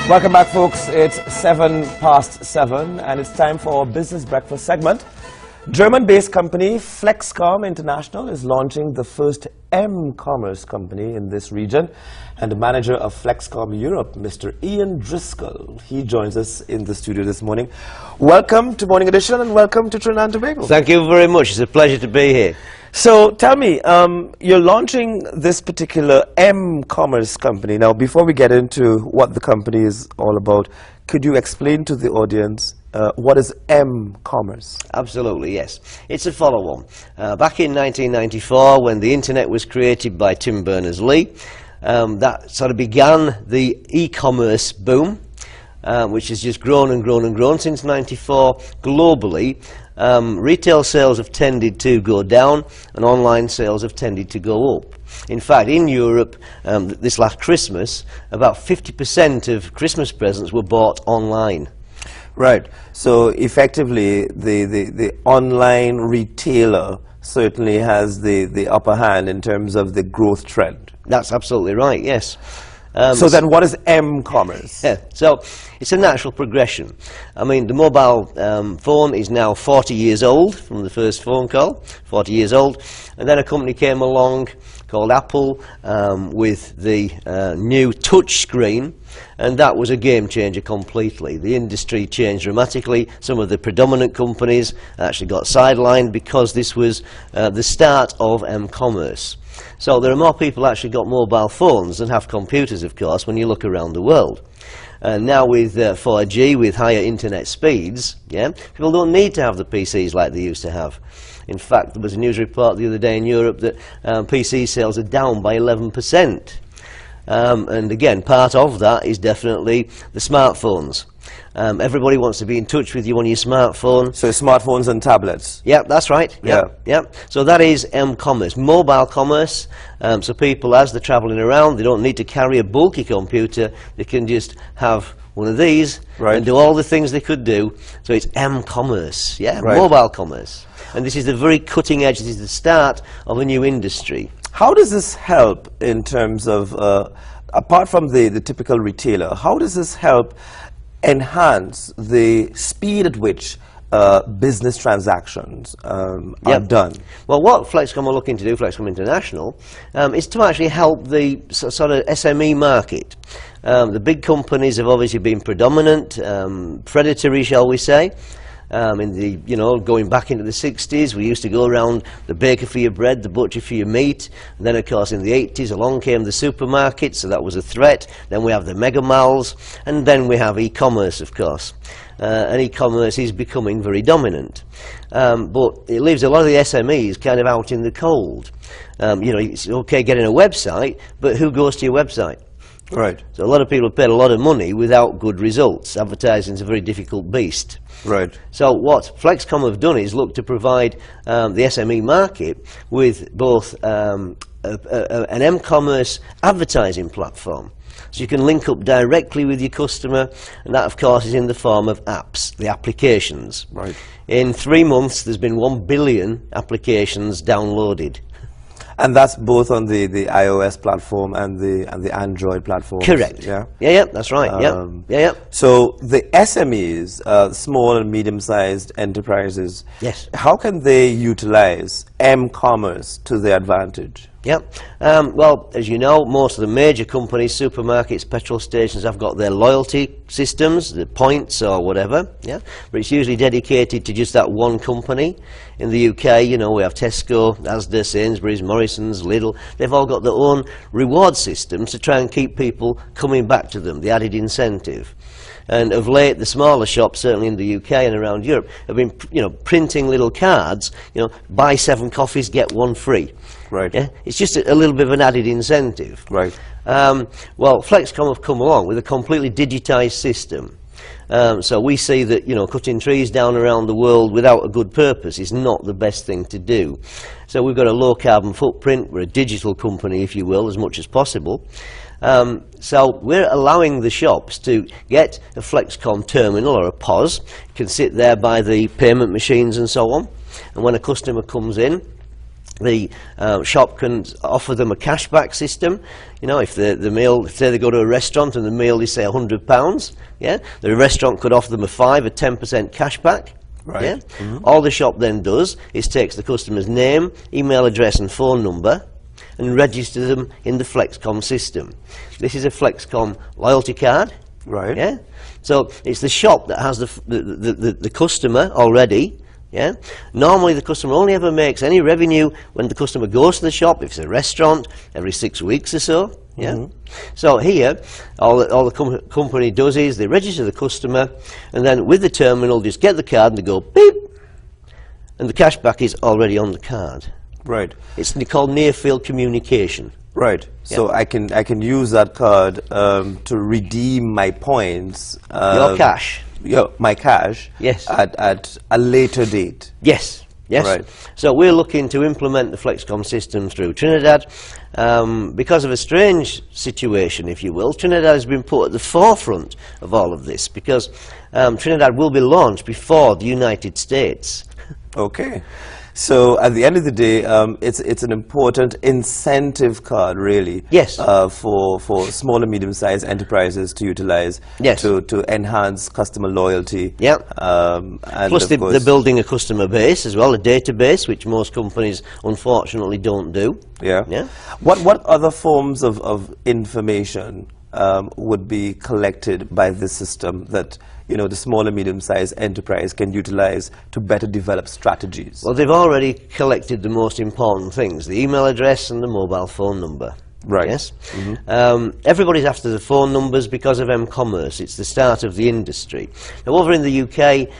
Welcome back, folks. It's 7:07 and it's time for our business breakfast segment. German-based company Flexkom International is launching the first M-Commerce company in this region, and the manager of Flexkom Europe, Mr. Ian Driscoll, he joins us in the studio this morning. Welcome to Morning Edition and welcome to Trinidad and Tobago. Thank you very much. It's a pleasure to be here. So tell me, you're launching this particular M-Commerce company. Now, before we get into what the company is all about, could you explain to the audience what is M-Commerce? Absolutely, yes. It's a follow-on. Back in 1994, when the internet was created by Tim Berners-Lee, that sort of began the e-commerce boom, which has just grown and grown and grown since '94 globally. Retail sales have tended to go down and online sales have tended to go up. In fact, in Europe, this last Christmas, about 50% of Christmas presents were bought online. Right. So effectively, the online retailer certainly has the upper hand in terms of the growth trend. That's absolutely right, yes. So then what is M-Commerce? Yeah, so it's a natural progression. I mean, the mobile phone is now 40 years old from the first phone call, 40 years old. And then a company came along called Apple with the new touch screen, and that was a game changer completely. The industry changed dramatically. Some of the predominant companies actually got sidelined because this was the start of M-Commerce. So there are more people actually got mobile phones than have computers, of course, when you look around the world. Now with 4G, with higher internet speeds, yeah, people don't need to have the PCs like they used to have. In fact, there was a news report the other day in Europe that PC sales are down by 11%. And again, part of that is definitely the smartphones. Everybody wants to be in touch with you on your smartphone. So smartphones and tablets. Yeah, that's right. Yeah. So that is M-Commerce, mobile commerce. So people, as they're travelling around, they don't need to carry a bulky computer. They can just have one of these and do all the things they could do. So it's M-Commerce, mobile commerce. And this is the very cutting edge. This is the start of a new industry. How does this help in terms of, apart from the typical retailer, how does this help enhance the speed at which business transactions are done? Well, what Flexkom are looking to do, Flexkom International, is to actually help the sort of SME market. The big companies have obviously been predominant, predatory, shall we say. In the, going back into the 60s, we used to go around the baker for your bread, the butcher for your meat. And then, of course, in the 80s, along came the supermarket, so that was a threat. Then we have the mega malls, and then we have e-commerce, of course. And e-commerce is becoming very dominant. But it leaves a lot of the SMEs kind of out in the cold. It's okay getting a website, but who goes to your website? Right. So a lot of people have paid a lot of money without good results. Advertising is a very difficult beast. Right. So what Flexkom have done is look to provide the SME market with both an M-Commerce advertising platform. So you can link up directly with your customer, and that of course is in the form of apps, the applications. Right. In 3 months there's been 1 billion applications downloaded. And that's both on the iOS platform and the Android platform. Correct. Yeah, that's right. Yeah. So the SMEs, small and medium-sized enterprises, yes, how can they utilize M-Commerce to their advantage? Yeah. Well, as you know, most of the major companies, supermarkets, petrol stations, have got their loyalty systems, the points or whatever. Yeah. But it's usually dedicated to just that one company. In the UK, we have Tesco, Asda, Sainsbury's, Morrison's, Lidl. They've all got their own reward systems to try and keep people coming back to them, the added incentive. And of late, the smaller shops, certainly in the UK and around Europe, have been, printing little cards, buy 7 coffees, get 1 free. Right. Yeah? It's just a little bit of an added incentive. Right. Well, Flexkom have come along with a completely digitised system. So we see that, cutting trees down around the world without a good purpose is not the best thing to do. So we've got a low carbon footprint. We're a digital company, if you will, as much as possible. So we're allowing the shops to get a Flexkom terminal or a POS. You can sit there by the payment machines and so on. And when a customer comes in, The shop can offer them a cashback system. You know, if the meal, say they go to a restaurant and the meal is say £100, yeah, the restaurant could offer them a 5 or 10% cashback. Right. Yeah? All the shop then does is takes the customer's name, email address and phone number and registers them in the Flex-Kom system. This is a Flex-Kom loyalty card. Right. Yeah. So it's the shop that has the customer already. Yeah. Normally the customer only ever makes any revenue when the customer goes to the shop. If it's a restaurant, every 6 weeks or so. Yeah. So here, all the company does is they register the customer, and then with the terminal, just get the card and they go beep, and the cashback is already on the card. Right. It's called near-field communication. Right. So I can use that card to redeem my points. Your cash. My cash. Yes. At a later date. Yes. Yes. Right. So we're looking to implement the Flex-Kom system through Trinidad. Because of a strange situation, if you will, Trinidad has been put at the forefront of all of this because Trinidad will be launched before the United States. Okay. So at the end of the day, it's an important incentive card, really. Yes. For small and medium-sized enterprises to utilize. Yes. To enhance customer loyalty. Yeah. And plus they're building a customer base as well, a database, which most companies unfortunately don't do. Yeah. Yeah. What other forms of information would be collected by this system that the small and medium-sized enterprise can utilize to better develop strategies? Well, they've already collected the most important things, the email address and the mobile phone number. Right. Yes. Everybody's after the phone numbers because of M-Commerce. It's the start of the industry. Now, over in the UK,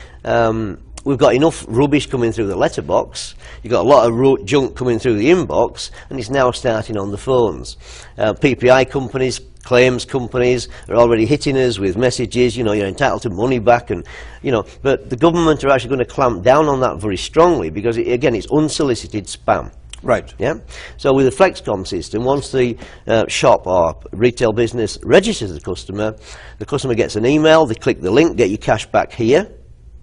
we've got enough rubbish coming through the letterbox. You've got a lot of junk coming through the inbox, and it's now starting on the phones. PPI companies, claims companies are already hitting us with messages, you're entitled to money back, and but the government are actually going to clamp down on that very strongly because again it's unsolicited spam. Right. Yeah. So with the Flex-Kom system, once the shop or retail business registers the customer gets an email, they click the link, get your cash back here.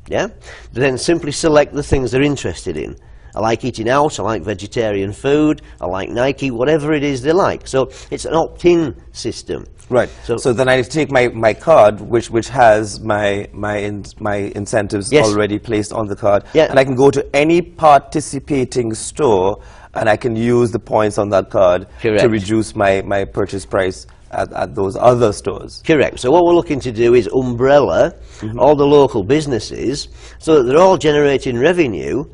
Yeah. They then simply select the things they're interested in. I like eating out, I like vegetarian food, I like Nike, whatever it is they like. So it's an opt-in system. Right. So then I take my card, which has my incentives already placed on the card, and I can go to any participating store, and I can use the points on that card to reduce my purchase price at those other stores. Correct. So what we're looking to do is umbrella all the local businesses so that they're all generating revenue,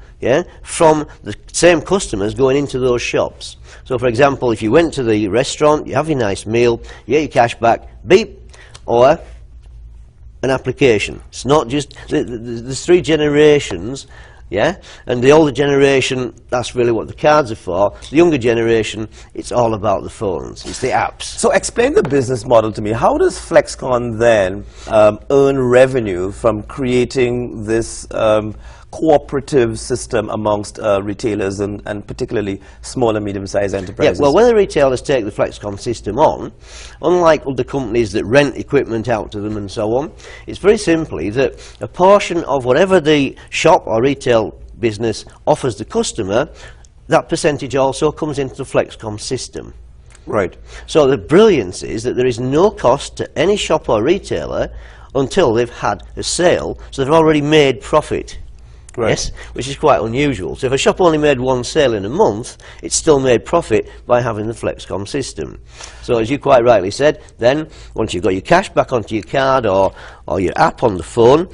from the same customers going into those shops. So for example, if you went to the restaurant, you have your nice meal, you get your cash back, beep, or an application. It's not just, there's 3 generations. Yeah, and the older generation, that's really what the cards are for. The younger generation, it's all about the phones, it's the apps. So explain the business model to me. How does Flex-Kom then earn revenue from creating this cooperative system amongst retailers and particularly small and medium-sized enterprises? Yeah, well, when the retailers take the Flex-Kom system on, unlike other companies that rent equipment out to them and so on, it's very simply that a portion of whatever the shop or retail business offers the customer, that percentage also comes into the Flex-Kom system. Right. So the brilliance is that there is no cost to any shop or retailer until they've had a sale, so they've already made profit. Right. Yes, which is quite unusual. So if a shop only made 1 sale in a month, it still made profit by having the Flex-Kom system. So as you quite rightly said, then once you've got your cash back onto your card or your app on the phone,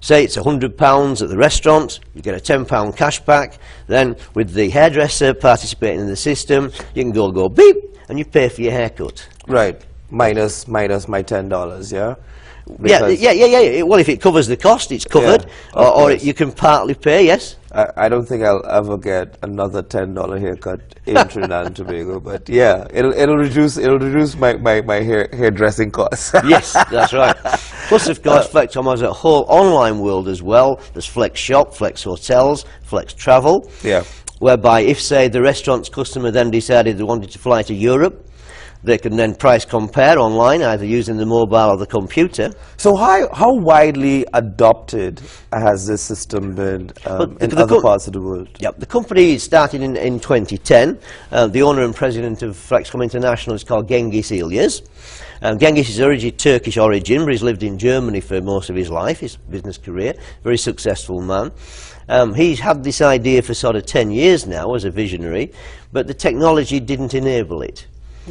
say it's £100 at the restaurant, you get a £10 cash back. Then with the hairdresser participating in the system, you can go beep and you pay for your haircut. Right. Minus my $10, yeah? Yeah. Well, if it covers the cost, it's covered, or you can partly pay. Yes. I don't think I'll ever get another $10 haircut in Trinidad and Tobago, but yeah, it'll reduce my hairdressing costs. Yes, that's right. Plus, of course, Flex-Kom has a whole online world as well. There's Flex Shop, Flex Hotels, Flex Travel. Yeah. Whereby, if say the restaurant's customer then decided they wanted to fly to Europe, They can then price compare online, either using the mobile or the computer. So how widely adopted has this system been in other parts of the world? Yep, the company started in 2010. The owner and president of Flexkom International is called Cengiz İlyas. Cengiz is originally Turkish origin, but he's lived in Germany for most of his life, his business career. Very successful man. He's had this idea for sort of 10 years now as a visionary, but the technology didn't enable it.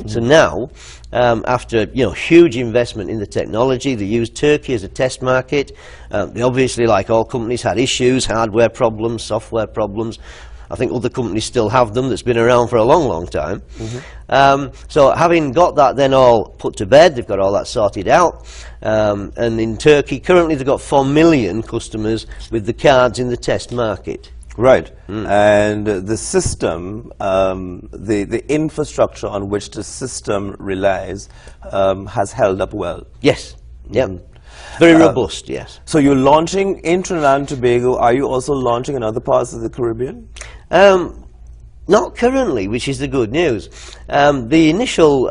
So now, after huge investment in the technology, they used Turkey as a test market. They obviously, like all companies, had issues, hardware problems, software problems. I think other companies still have them that's been around for a long, long time. So having got that then all put to bed, they've got all that sorted out. And in Turkey, currently they've got 4 million customers with the cards in the test market. Right. And the system, the infrastructure on which the system relies has held up well. Yes. Yep. Very robust, yes. So you're launching in Trinidad and Tobago. Are you also launching in other parts of the Caribbean? Not currently, which is the good news. The initial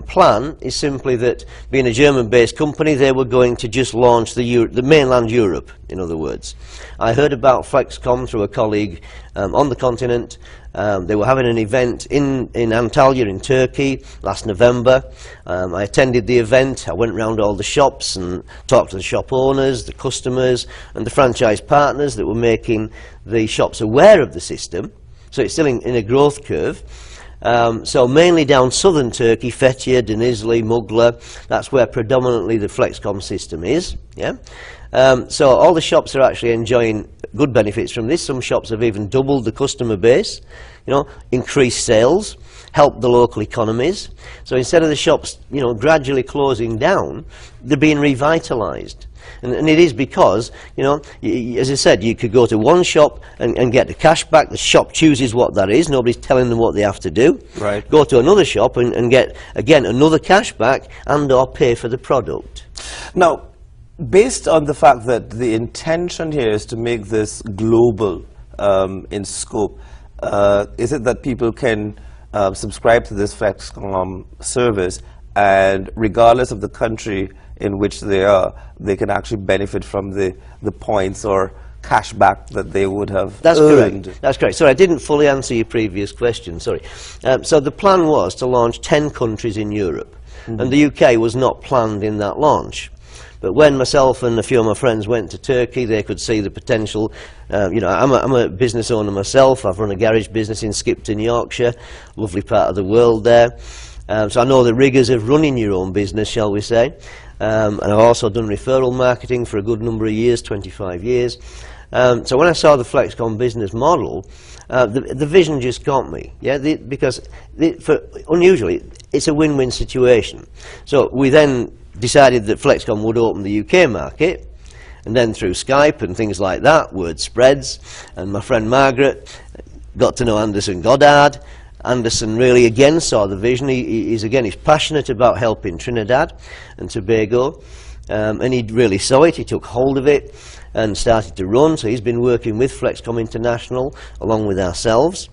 plan is simply that, being a German-based company, they were going to just launch the mainland Europe, in other words. I heard about Flex-Kom through a colleague on the continent. They were having an event in Antalya in Turkey last November. I attended the event. I went round all the shops and talked to the shop owners, the customers, and the franchise partners that were making the shops aware of the system. So it's still in a growth curve. So mainly down southern Turkey, Fethiye, Denizli, Mugla, that's where predominantly the Flex-Kom system is. Yeah. So all the shops are actually enjoying good benefits from this. Some shops have even doubled the customer base, increased sales, helped the local economies. So instead of the shops, gradually closing down, they're being revitalized. And it is because, as I said, you could go to one shop and get the cash back. The shop chooses what that is. Nobody's telling them what they have to do. Right. Go to another shop and get, again, another cash back and or pay for the product. Now, based on the fact that the intention here is to make this global in scope, is it that people can subscribe to this Flex-Kom service, and regardless of the country in which they are, they can actually benefit from the points or cash back that they would have earned? Correct. That's correct. Sorry, I didn't fully answer your previous question. Sorry. So the plan was to launch 10 countries in Europe, and the UK was not planned in that launch. But when myself and a few of my friends went to Turkey, they could see the potential. I'm a business owner myself. I've run a garage business in Skipton, Yorkshire, lovely part of the world there. So I know the rigours of running your own business, shall we say. And I've also done referral marketing for a good number of years, 25 years. So when I saw the Flex-Kom business model, the vision just got me. Yeah, because unusually, it's a win-win situation. So we then decided that Flex-Kom would open the UK market, and then through Skype and things like that, word spreads, and my friend Margaret got to know Anderson Goddard. Anderson really again saw the vision. He's passionate about helping Trinidad and Tobago, and he really saw it. He took hold of it and started to run. So he's been working with Flexkom International along with ourselves.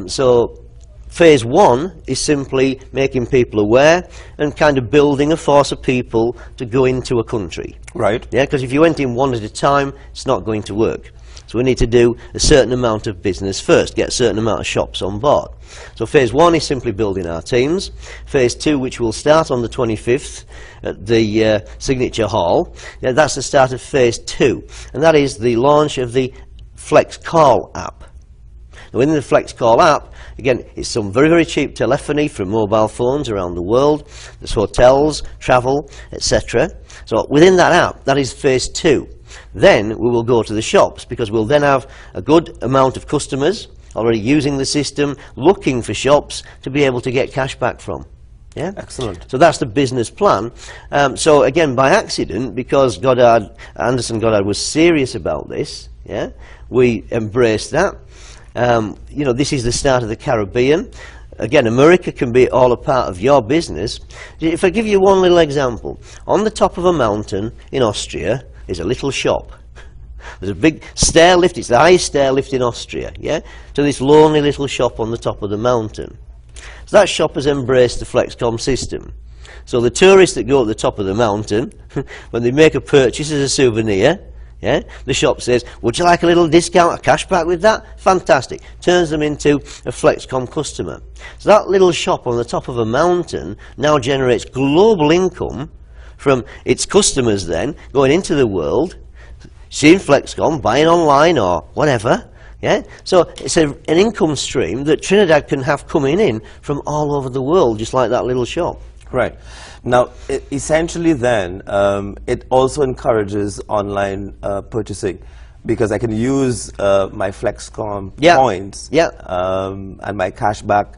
So phase one is simply making people aware and kind of building a force of people to go into a country. Right. Yeah, because if you went in one at a time, it's not going to work. So we need to do a certain amount of business first, get a certain amount of shops on board. So phase one is simply building our teams. Phase two, which will start on the 25th at the Signature Hall, that's the start of phase two. And that is the launch of the Flex-Call app. Now, within the Flex-Call app, again, it's some very, very cheap telephony from mobile phones around the world. There's hotels, travel, etc. So within that app, that is phase two. Then we will go to the shops, because we'll then have a good amount of customers already using the system, looking for shops to be able to get cash back from. Yeah? Excellent. So that's the business plan. So again, by accident, because Anderson Goddard was serious about this, yeah, we embraced that. This is the start of the Caribbean. Again, America can be all a part of your business. If I give you one little example, on the top of a mountain in Austria is a little shop. There's a big stair lift. It's the highest stair lift in Austria, yeah, to this lonely little shop on the top of the mountain. So that shop has embraced the Flex-Kom system. So the tourists that go at the top of the mountain, when they make a purchase as a souvenir, yeah, the shop says, would you like a little discount, a cashback with that? Fantastic. Turns them into a Flex-Kom customer. So that little shop on the top of a mountain now generates global income from its customers then going into the world, seeing Flex-Kom, buying online or whatever. Yeah? So it's an income stream that Trinidad can have coming in from all over the world, just like that little shop. Right. Now, essentially then, it also encourages online purchasing, because I can use my Flex-Kom points and my cashback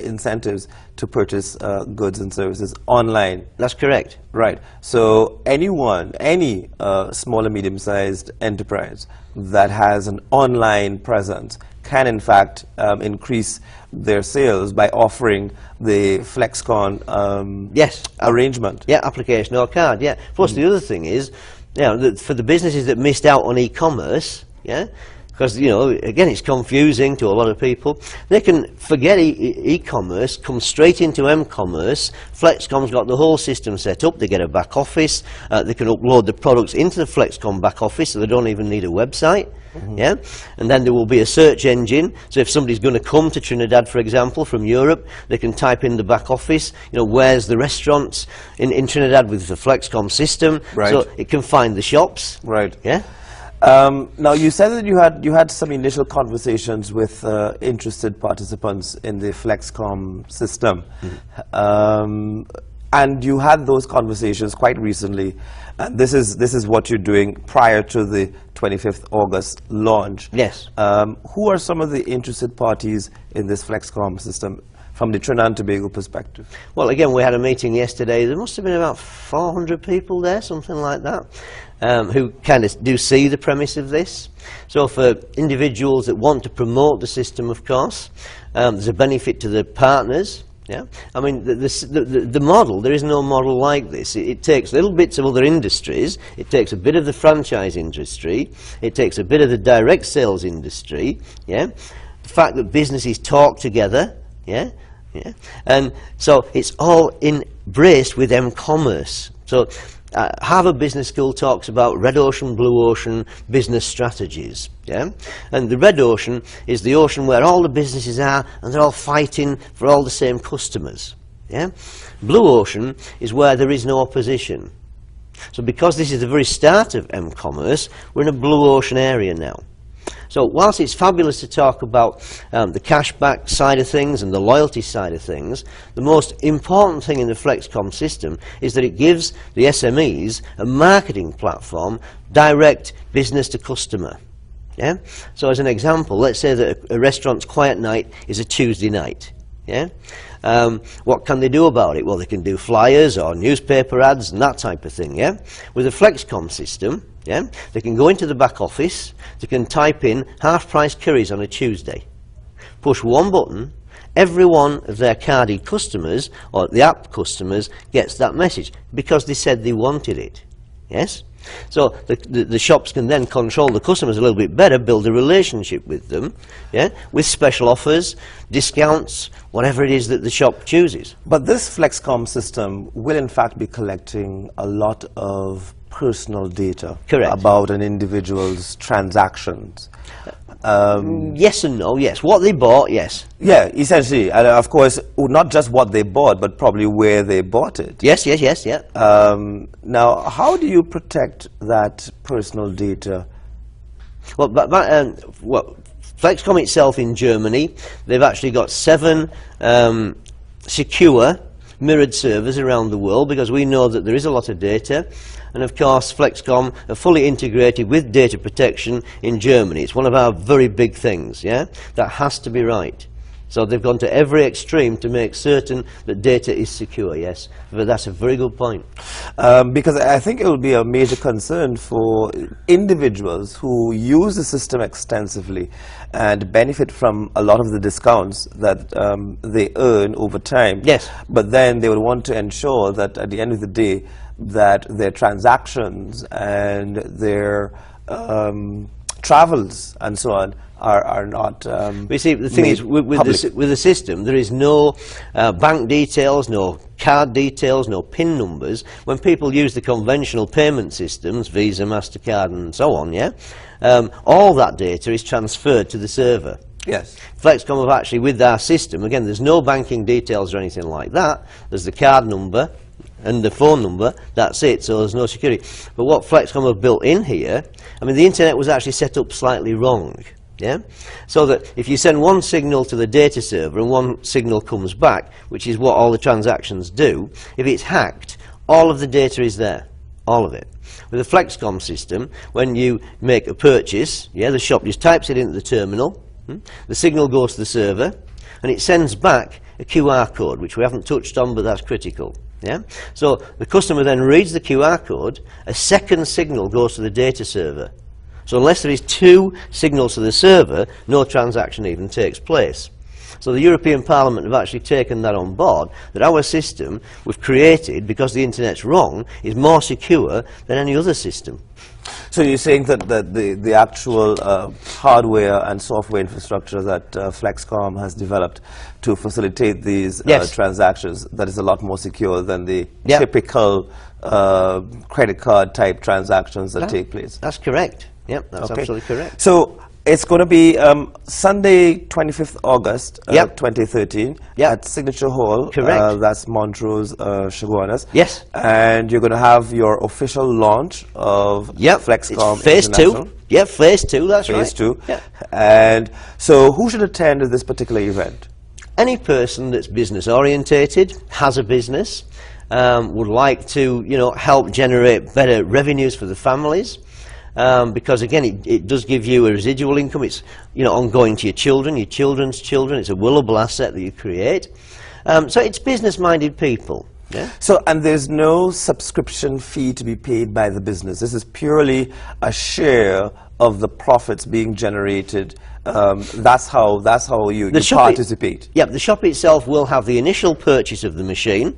incentives to purchase goods and services online. That's correct. Right. So anyone, any small and medium-sized enterprise that has an online presence can in fact increase their sales by offering the Flex-Kom arrangement. Yeah, application or card, yeah. Plus the other thing is, you know, for the businesses that missed out on e-commerce, yeah, because, you know, again, it's confusing to a lot of people. They can forget e-commerce, come straight into M-commerce. Flex-Kom's got the whole system set up. They get a back office. They can upload the products into the Flex-Kom back office, so they don't even need a website. Yeah, and then there will be a search engine. So if somebody's going to come to Trinidad, for example, from Europe, they can type in the back office. You know, where's the restaurants in Trinidad with the Flex-Kom system? Right. So it can find the shops. Right. Yeah. Now you said that you had some initial conversations with interested participants in the Flex-Kom system, and you had those conversations quite recently. And this is what you're doing prior to the 25th August launch. Yes. Who are some of the interested parties in this Flex-Kom system from the Trinidad and Tobago perspective? Well, again, we had a meeting yesterday. There must have been about 400 people there, something like that, who kind of do see the premise of this. So for individuals that want to promote the system, of course, there's a benefit to the partners. Yeah, I mean, the model, there is no model like this. It takes little bits of other industries, it takes a bit of the franchise industry, it takes a bit of the direct sales industry, yeah, the fact that businesses talk together, yeah, and so it's all embraced with M-commerce. So Harvard Business School talks about red ocean, blue ocean business strategies, yeah? And the red ocean is the ocean where all the businesses are and they're all fighting for all the same customers, yeah? Blue ocean is where there is no opposition. So because this is the very start of M-commerce, we're in a blue ocean area now. So whilst it's fabulous to talk about the cashback side of things and the loyalty side of things, the most important thing in the Flex-Kom system is that it gives the SMEs a marketing platform, direct business to customer. Yeah? So as an example, let's say that a restaurant's quiet night is a Tuesday night. Yeah? What can they do about it? Well, they can do flyers or newspaper ads and that type of thing. Yeah? With the Flex-Kom system, yeah, they can go into the back office, they can type in half-price curries on a Tuesday, push one button, every one of their carded customers or the app customers gets that message because they said they wanted it. Yes? So the shops can then control the customers a little bit better, build a relationship with them, yeah, with special offers, discounts, whatever it is that the shop chooses. But this Flex-Kom system will in fact be collecting a lot of personal data. Correct. About an individual's transactions. Yes and no, yes. What they bought, yes. Yeah, essentially. And of course, not just what they bought, but probably where they bought it. Yes, yeah. Now, how do you protect that personal data? Well, Flex-Kom itself in Germany, they've actually got 7 secure mirrored servers around the world, because we know that there is a lot of data. And of course, Flex-Kom are fully integrated with data protection in Germany. It's one of our very big things, yeah? That has to be right. So they've gone to every extreme to make certain that data is secure, yes. But that's a very good point. Because I think it will be a major concern for individuals who use the system extensively and benefit from a lot of the discounts that they earn over time. Yes. But then they would want to ensure that at the end of the day, that their transactions and their travels and so on are not. You see, the thing is, with the system, there is no bank details, no card details, no PIN numbers. When people use the conventional payment systems, Visa, MasterCard, and so on, all that data is transferred to the server. Yes. Flex-Kom have actually, with our system, again, there's no banking details or anything like that. There's the card number and the phone number, that's it, so there's no security. But what Flex-Kom have built in here, I mean, the internet was actually set up slightly wrong, so that if you send one signal to the data server and one signal comes back, which is what all the transactions do, if it's hacked, all of the data is there, all of it. With the Flex-Kom system, when you make a purchase, the shop just types it into the terminal, the signal goes to the server, and it sends back a QR code, which we haven't touched on, but that's critical. So the customer then reads the QR code, a second signal goes to the data server. So unless there is two signals to the server, no transaction even takes place. So the European Parliament have actually taken that on board, that our system we've created, because the internet's wrong, is more secure than any other system. So you're saying that the actual hardware and software infrastructure that Flex-Kom has developed to facilitate these transactions, that is a lot more secure than the typical credit card type transactions that take place? That's correct. Yep, that's absolutely correct. So it's going to be Sunday, 25th August, 2013, at Signature Hall. Correct. That's Montrose, Chaguanas. Yes. And you're going to have your official launch of Flex-Kom Phase 2. Yeah, Phase 2, that's right. Phase 2. Yeah. And so who should attend this particular event? Any person that's business orientated, has a business, would like to, help generate better revenues for the families. Because again, it does give you a residual income. It's ongoing to your children, your children's children. It's a willable asset that you create. So it's business-minded people. So, and there's no subscription fee to be paid by the business. This is purely a share of the profits being generated. That's how you participate. The shop itself will have the initial purchase of the machine.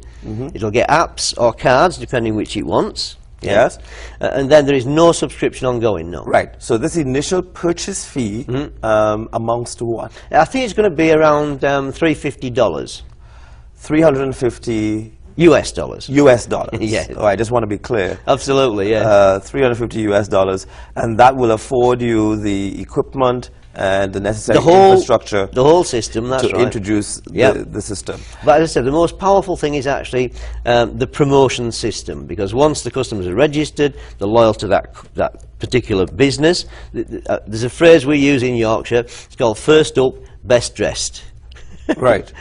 It'll get apps or cards, depending which it wants. Yes. And then there is no subscription ongoing, no. Right. So this initial purchase fee amounts to what? I think it's going to be around $350. 350 US dollars. US dollars. Yeah. Oh, I just want to be clear. Absolutely, yeah. 350 US dollars, and that will afford you the equipment and the necessary infrastructure, the whole system, that's to introduce the system. But as I said, the most powerful thing is actually the promotion system, because once the customers are registered, they're loyal to that particular business. There's a phrase we use in Yorkshire, it's called first up, best dressed. Right.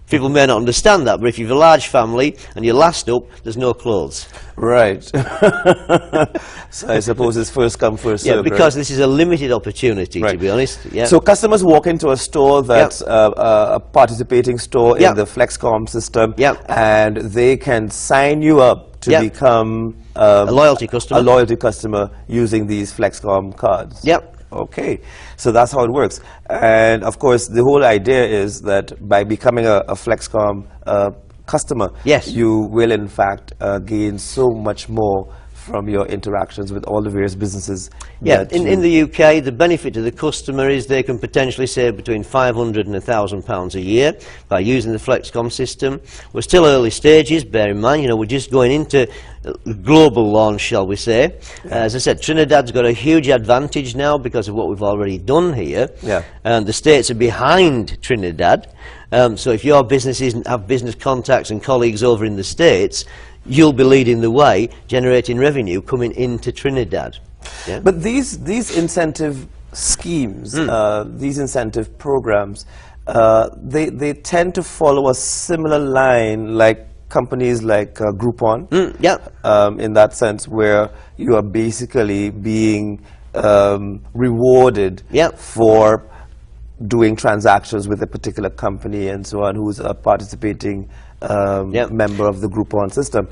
People may not understand that, but if you have a large family and you're last up, there's no clothes. Right. So I suppose it's first come, first served. Because this is a limited opportunity, to be honest. So customers walk into a store that's a participating store in the Flex-Kom system, and they can sign you up to become a loyalty customer using these Flex-Kom cards. Okay, so that's how it works. And of course, the whole idea is that by becoming a Flex-Kom customer, you will in fact gain so much more from your interactions with all the various businesses. In the UK, the benefit to the customer is they can potentially save between £500 and £1,000 a year by using the Flex-Kom system. We're still early stages, bear in mind, we're just going into global launch, shall we say. As I said, Trinidad's got a huge advantage now because of what we've already done here. And the States are behind Trinidad. So if your businesses have business contacts and colleagues over in the States, you'll be leading the way, generating revenue coming into Trinidad. But these incentive schemes, these incentive programs, they tend to follow a similar line like companies like Groupon, in that sense, where you are basically being rewarded for doing transactions with a particular company and so on, who's a participating member of the Groupon system.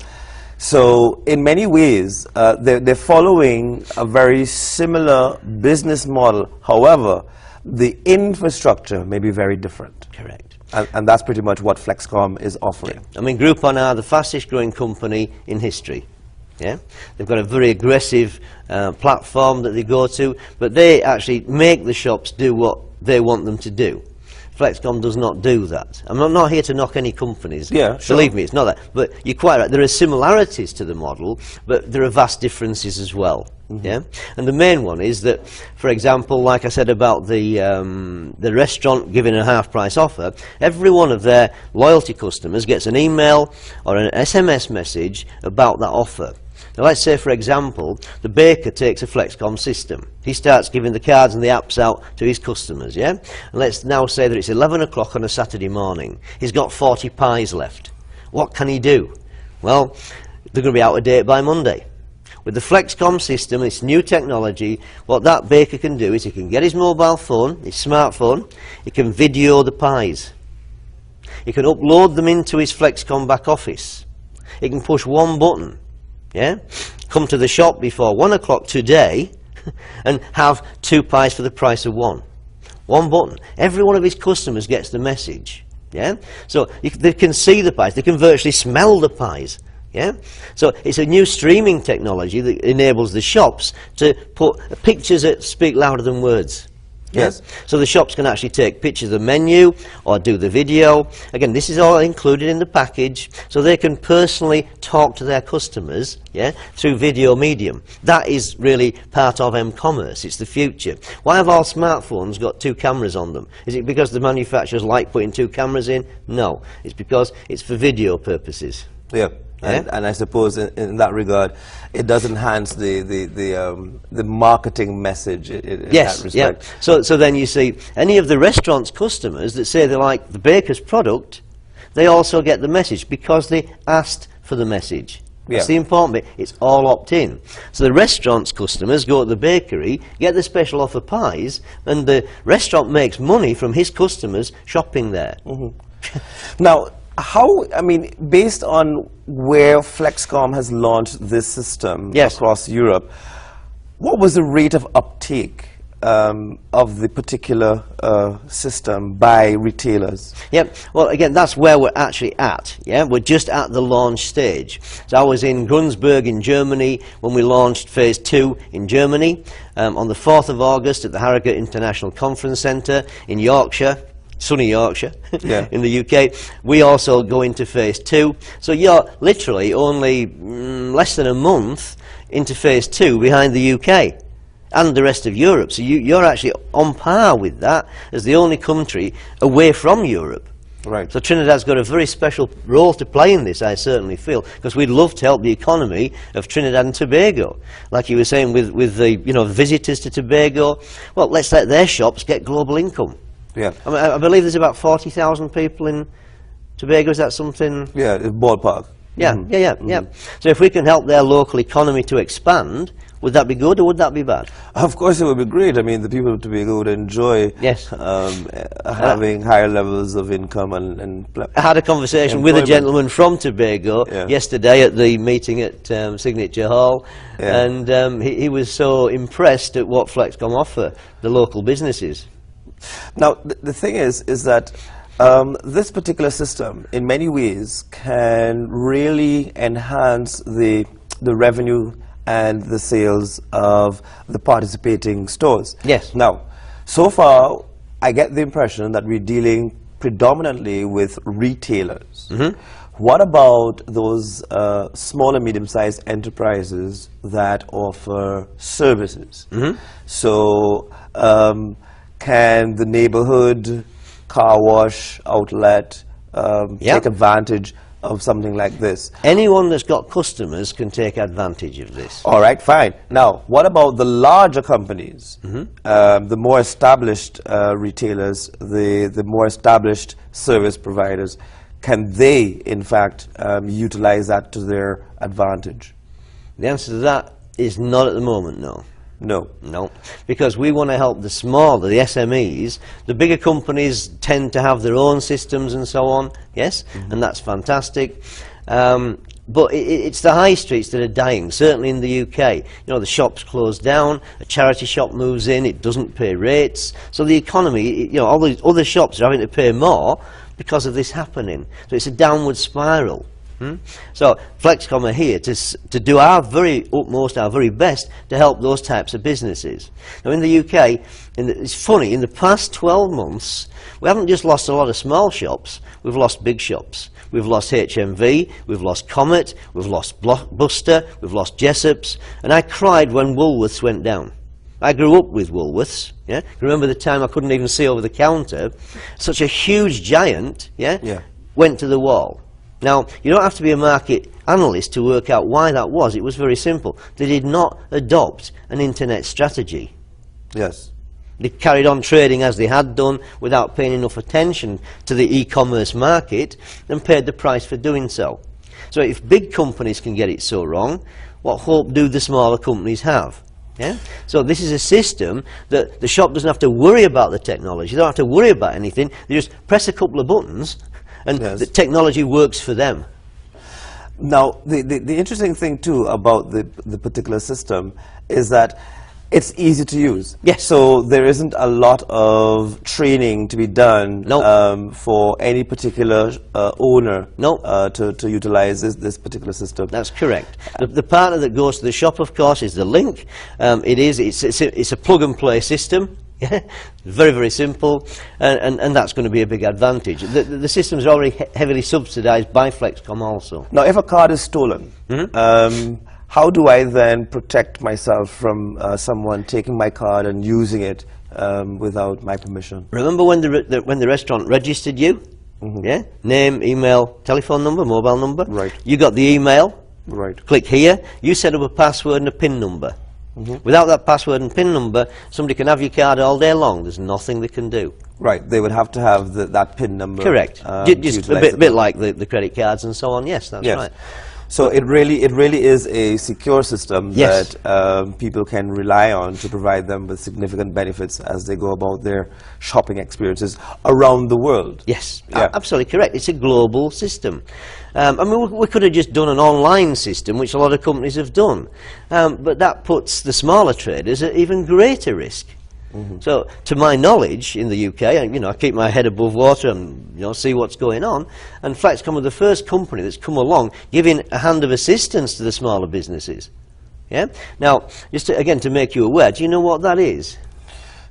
So in many ways, they're following a very similar business model. However, the infrastructure may be very different. Correct. And that's pretty much what Flex-Kom is offering. I mean, Groupon are the fastest growing company in history. Yeah, they've got a very aggressive platform that they go to, but they actually make the shops do what they want them to do. Flex-Kom does not do that. I'm not here to knock any companies. Yeah, sure. Believe me, it's not that. But you're quite right. There are similarities to the model, but there are vast differences as well. Yeah, and the main one is that, for example, like I said about the restaurant giving a half-price offer, every one of their loyalty customers gets an email or an SMS message about that offer. Now let's say, for example, the baker takes a Flex-Kom system. He starts giving the cards and the apps out to his customers, yeah? And let's now say that it's 11 o'clock on a Saturday morning. He's got 40 pies left. What can he do? Well, they're going to be out of date by Monday. With the Flex-Kom system, it's new technology, what that baker can do is he can get his mobile phone, his smartphone, he can video the pies. He can upload them into his Flex-Kom back office. He can push one button. Yeah, come to the shop before 1 o'clock today and have 2 pies for the price of one. One button. Every one of his customers gets the message. Yeah, so they can see the pies. They can virtually smell the pies. Yeah, so it's a new streaming technology that enables the shops to put pictures that speak louder than words. Yes. So the shops can actually take pictures of the menu or do the video. Again, this is all included in the package, so they can personally talk to their customers, yeah, through video medium. That is really part of M-Commerce. It's the future. Why have all smartphones got 2 cameras on them? Is it because the manufacturers like putting 2 cameras in? No. It's because it's for video purposes. Yeah. And I suppose in that regard, it does enhance the marketing message in that respect. Yeah. So then you see, any of the restaurant's customers that say they like the baker's product, they also get the message because they asked for the message. That's the important bit. It's all opt-in. So the restaurant's customers go to the bakery, get the special offer pies, and the restaurant makes money from his customers shopping there. Now, based on where Flex-Kom has launched this system across Europe, what was the rate of uptake of the particular system by retailers? Yep. Well, again, that's where we're actually at. Yeah, we're just at the launch stage. So I was in Grunsburg in Germany when we launched phase 2 in Germany on the 4th of August at the Harrogate International Conference Centre in Yorkshire. Sunny Yorkshire, in the UK. We also go into phase 2. So you're literally only less than a month into phase 2 behind the UK and the rest of Europe. So you're actually on par with that as the only country away from Europe. Right. So Trinidad's got a very special role to play in this, I certainly feel, because we'd love to help the economy of Trinidad and Tobago. Like you were saying with the visitors to Tobago, well, let's let their shops get global income. Yeah, I believe there's about 40,000 people in Tobago. Is that something? Yeah, it's ballpark. Yeah, yeah. So if we can help their local economy to expand, would that be good or would that be bad? Of course, it would be great. I mean, the people of Tobago would enjoy having higher levels of income and I had a conversation with a gentleman from Tobago yesterday at the meeting at Signature Hall, and he was so impressed at what Flex-Kom offer the local businesses. Now, the thing is that this particular system, in many ways, can really enhance the revenue and the sales of the participating stores. Yes. Now, so far, I get the impression that we're dealing predominantly with retailers. What about those small and medium-sized enterprises that offer services? So, can the neighborhood car wash outlet take advantage of something like this? Anyone that's got customers can take advantage of this. All right, fine. Now, what about the larger companies, the more established retailers, the more established service providers? Can they, in fact, utilize that to their advantage? The answer to that is not at the moment, no. No, because we want to help the smaller, the SMEs. The bigger companies tend to have their own systems and so on, yes, and that's fantastic. But it's the high streets that are dying, certainly in the UK. The shops close down, a charity shop moves in, it doesn't pay rates. So the economy, all the other shops are having to pay more because of this happening. So it's a downward spiral. So Flex-Kom are here to do our very utmost, our very best to help those types of businesses. Now in the UK, it's funny, in the past 12 months, we haven't just lost a lot of small shops, we've lost big shops. We've lost HMV, we've lost Comet, we've lost Buster, we've lost Jessop's, and I cried when Woolworths went down. I grew up with Woolworths, yeah? Remember the time I couldn't even see over the counter? Such a huge giant, went to the wall. Now, you don't have to be a market analyst to work out why that was. It was very simple. They did not adopt an internet strategy. Yes. They carried on trading as they had done without paying enough attention to the e-commerce market and paid the price for doing so. So if big companies can get it so wrong, what hope do the smaller companies have? Yeah? So this is a system that the shop doesn't have to worry about the technology. They don't have to worry about anything. They just press a couple of buttons and the technology works for them. Now, the interesting thing too about the particular system is that it's easy to use. Yes. So there isn't a lot of training to be done for any particular owner to utilize this particular system. That's correct. The partner that goes to the shop, of course, is the link. It's a plug-and-play system. Yeah, very, very simple, and that's going to be a big advantage. The system's already heavily subsidised by Flex-Kom also. Now, if a card is stolen, how do I then protect myself from someone taking my card and using it without my permission? Remember when the restaurant registered you? Yeah, name, email, telephone number, mobile number. Right. You got the email. Right. Click here. You set up a password and a PIN number. Without that password and PIN number, somebody can have your card all day long. There's nothing they can do. Right, they would have to have that PIN number. Correct. Just a bit like the credit cards and so on. Yes, that's right. So it really is a secure system that people can rely on to provide them with significant benefits as they go about their shopping experiences around the world. Yes, absolutely correct. It's a global system. I mean, we could have just done an online system, which a lot of companies have done, but that puts the smaller traders at even greater risk. So, to my knowledge, in the UK, I keep my head above water and see what's going on. And Flex-Kom are the first company that's come along, giving a hand of assistance to the smaller businesses. Yeah. Now, just again to make you aware, do you know what that is?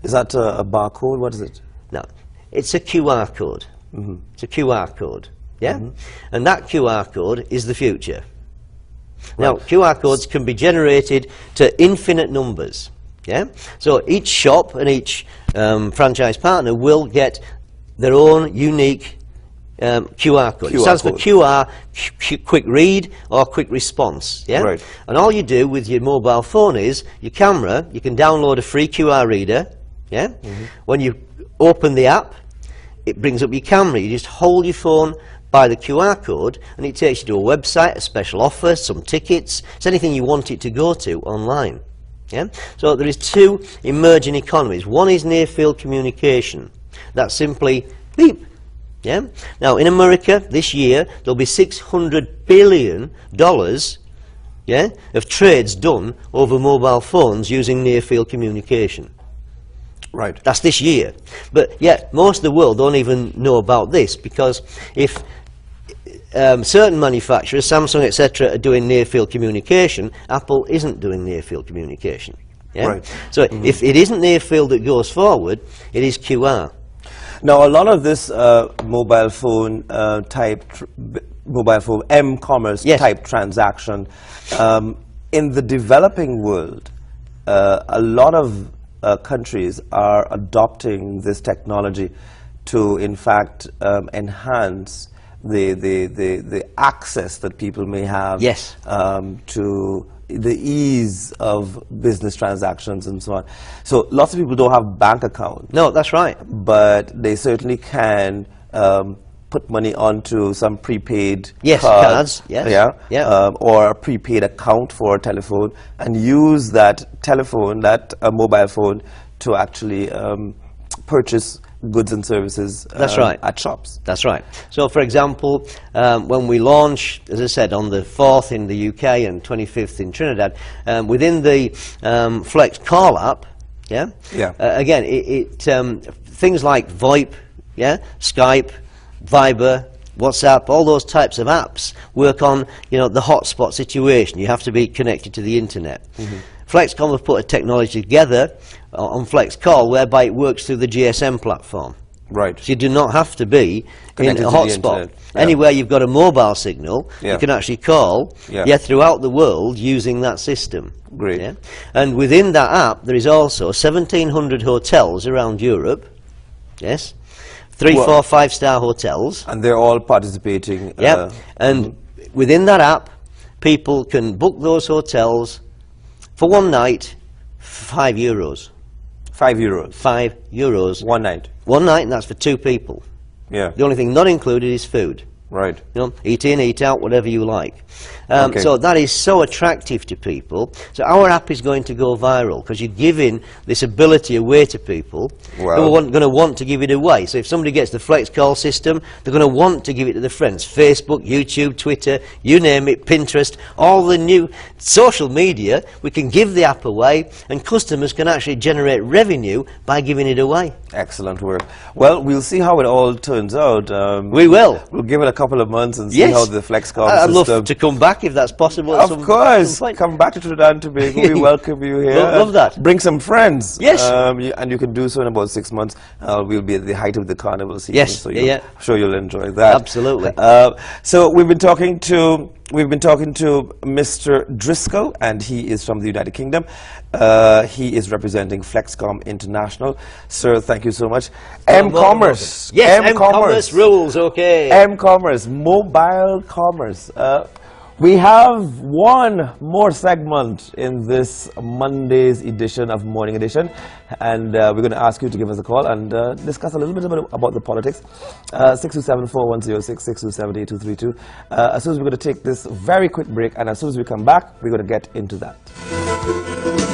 Is that a barcode? What is it? No, it's a QR code. It's a QR code. Yeah, and that QR code is the future. Now, QR codes can be generated to infinite numbers. Yeah, so each shop and each franchise partner will get their own unique QR code. It stands for QR, quick read or quick response. Yeah, right. And all you do with your mobile phone is your camera. You can download a free QR reader. Yeah, when you open the app, it brings up your camera. You just hold your phone by the QR code and it takes you to a website, a special offer, some tickets. It's anything you want it to go to online. Yeah? So there is two emerging economies. One is near-field communication. That's simply beep. Yeah? Now in America this year there'll be $600 billion of trades done over mobile phones using near-field communication. Right. That's this year. But yet most of the world don't even know about this, because if certain manufacturers, Samsung, etc., are doing near-field communication, Apple isn't doing near-field communication. Yeah? Right. So if it isn't near-field that goes forward, it is QR. Now, a lot of this mobile phone M-Commerce type transaction, in the developing world, a lot of countries are adopting this technology to, in fact, enhance the access that people may have to the ease of business transactions and so on. So lots of people don't have bank accounts. No, that's right. But they certainly can put money onto some prepaid cards, or a prepaid account for a telephone and use that telephone, that mobile phone, to actually purchase goods and services at shops. That's right. So, for example, when we launch, as I said, on the 4th in the UK and 25th in Trinidad, within the Flex Call app, again, things like VoIP, Skype, Viber, WhatsApp, all those types of apps work on, you know, the hotspot situation. You have to be connected to the internet. Flex-Kom have put a technology together on Flex-Call whereby it works through the GSM platform. Right. So you do not have to be Connected in a to the hotspot. internet. Yeah. Anywhere you've got a mobile signal, you can actually call throughout the world using that system. Great. Yeah? And within that app, there is also 1,700 hotels around Europe. Yes. 3, 4, 5-star hotels. And they're all participating. And within that app, people can book those hotels for one night, €5. €5. €5. One night. One night, and that's for 2 people. Yeah. The only thing not included is food. Right. You know, eat in, eat out, whatever you like. So that is so attractive to people. So our app is going to go viral because you're giving this ability away to people who are going to want to give it away. So if somebody gets the Flex-Call system, they're going to want to give it to their friends. Facebook, YouTube, Twitter, you name it, Pinterest, all the new social media, we can give the app away and customers can actually generate revenue by giving it away. Excellent work. Well, we'll see how it all turns out. We will. We'll give it a couple of months and see how the Flex-Kom system... I'd love to come back if that's possible. Of course. Come back to Trinidad and Tobago. We welcome you here. Love that. Bring some friends. Yes. And you can do so in about 6 months. We'll be at the height of the carnival season. Yes. So I'm sure you'll enjoy that. Absolutely. So we've been talking to Mr. Driscoll, and he is from the United Kingdom. He is representing Flexkom International. Sir, thank you so much. M-Commerce. Yes, M-Commerce rules, okay. M-Commerce, mobile commerce. We have one more segment in this Monday's edition of Morning Edition, and we're going to ask you to give us a call and discuss a little bit about the politics. 627-4106, 627-8232. As soon as we're going to take this very quick break, and as soon as we come back, we're going to get into that.